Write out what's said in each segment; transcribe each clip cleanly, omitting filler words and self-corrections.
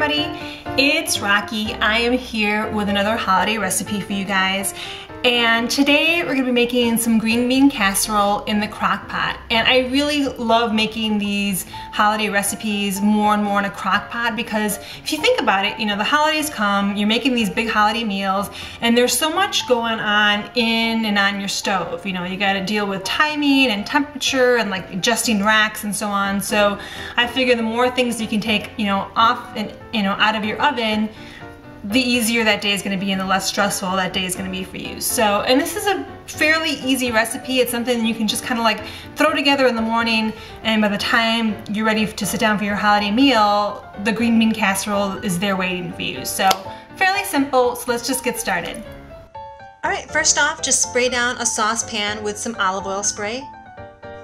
everybody, it's Rocky. I am here with another holiday recipe for you guys. And today we're going to be making some green bean casserole in the crock pot. And I really love making these holiday recipes more and more in a crock pot because if you think about it, you know, the holidays come, you're making these big holiday meals, and there's so much going on in and on your stove. You know, you got to deal with timing and temperature and like adjusting racks and so on. So I figure the more things you can take, you know, off and, you know, out of your oven, the easier that day is going to be and the less stressful that day is going to be for you. So, and this is a fairly easy recipe. It's something you can just kind of like throw together in the morning, and by the time you're ready to sit down for your holiday meal, the green bean casserole is there waiting for you. So fairly simple, so let's just get started. Alright, first off, just spray down a saucepan with some olive oil spray.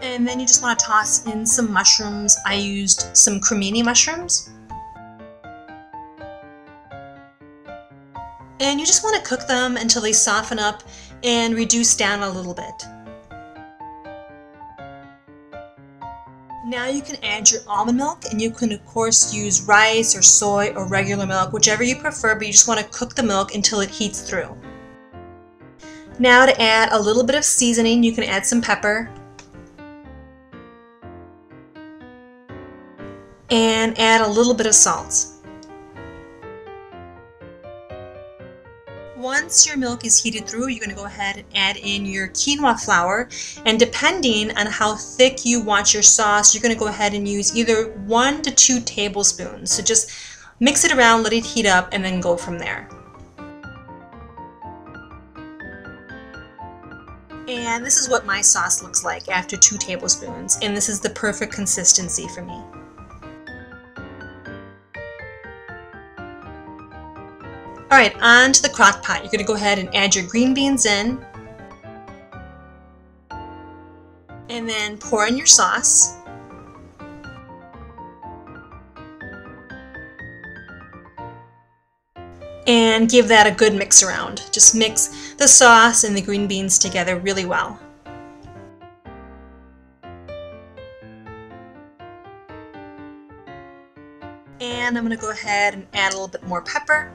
And then you just want to toss in some mushrooms. I used some cremini mushrooms. And you just want to cook them until they soften up and reduce down a little bit. Now you can add your almond milk, and you can of course use rice or soy or regular milk, whichever you prefer, but you just want to cook the milk until it heats through. Now to add a little bit of seasoning, you can add some pepper and add a little bit of salt. Once your milk is heated through, you're going to go ahead and add in your quinoa flour, and depending on how thick you want your sauce, you're going to go ahead and use either 1 to 2 tablespoons. So just mix it around, let it heat up, and then go from there. And this is what my sauce looks like after 2 tablespoons, and this is the perfect consistency for me. Alright, on to the crock pot. You're going to go ahead and add your green beans in, and then pour in your sauce. And give that a good mix around. Just mix the sauce and the green beans together really well. And I'm going to go ahead and add a little bit more pepper.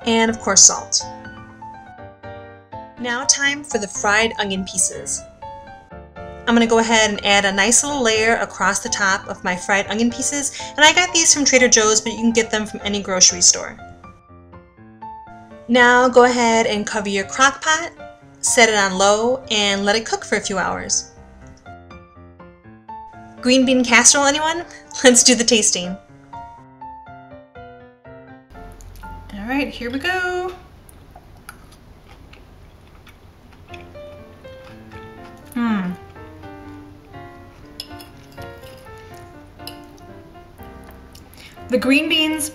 And of course salt. Now time for the fried onion pieces. I'm going to go ahead and add a nice little layer across the top of my fried onion pieces, and I got these from Trader Joe's, but you can get them from any grocery store. Now go ahead and cover your crock pot, set it on low, and let it cook for a few hours. Green bean casserole, anyone? Let's do the tasting. Alright, here we go. The green beans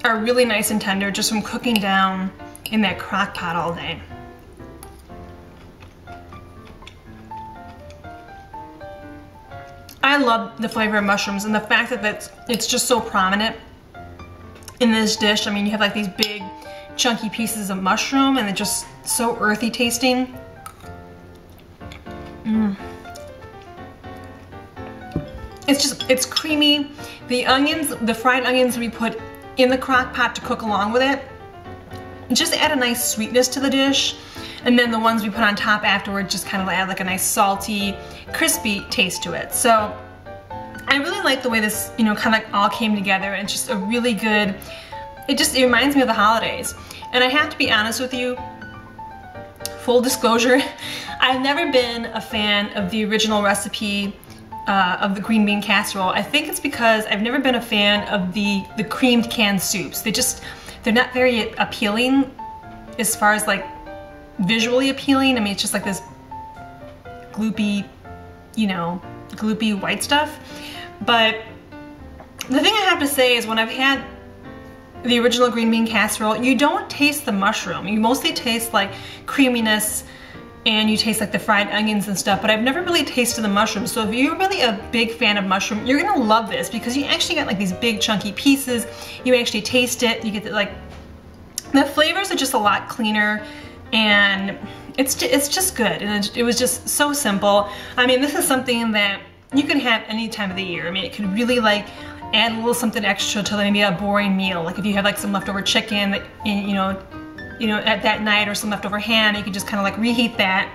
are really nice and tender just from cooking down in that crock pot all day. I love the flavor of mushrooms and the fact that it's just so prominent in this dish. I mean, you have like these big chunky pieces of mushroom, and they're just so earthy tasting. It's creamy. The onions, the fried onions we put in the crock pot to cook along with it, just add a nice sweetness to the dish. And then the ones we put on top afterward just kind of add like a nice salty, crispy taste to it. So I really like the way this, you know, kind of all came together, and just a really good, it reminds me of the holidays. And I have to be honest with you, full disclosure, I've never been a fan of the original recipe of the green bean casserole. I think it's because I've never been a fan of the creamed canned soups. They're not very appealing as far as like visually appealing. I mean, it's just like this gloopy, you know, gloopy white stuff. But the thing I have to say is when I've had the original green bean casserole, you don't taste the mushroom. You mostly taste like creaminess, and you taste like the fried onions and stuff, but I've never really tasted the mushroom. So if you're really a big fan of mushroom, you're gonna love this because you actually get like these big chunky pieces. You actually taste it. You get like, the flavors are just a lot cleaner, and it's just good. And it was just so simple. I mean, this is something that you can have any time of the year. I mean, it could really like add a little something extra to maybe a boring meal. Like if you have like some leftover chicken that, you know, at that night, or some leftover ham, you can just kind of like reheat that,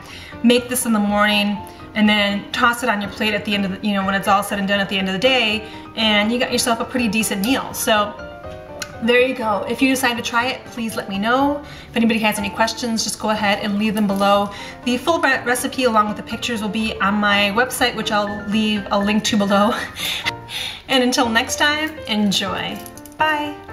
make this in the morning, and then toss it on your plate at the end of the, you know, when it's all said and done at the end of the day, and you got yourself a pretty decent meal. So there you go. If you decide to try it, please let me know. If anybody has any questions, just go ahead and leave them below. The full recipe along with the pictures will be on my website, which I'll leave a link to below. And until next time, enjoy. Bye.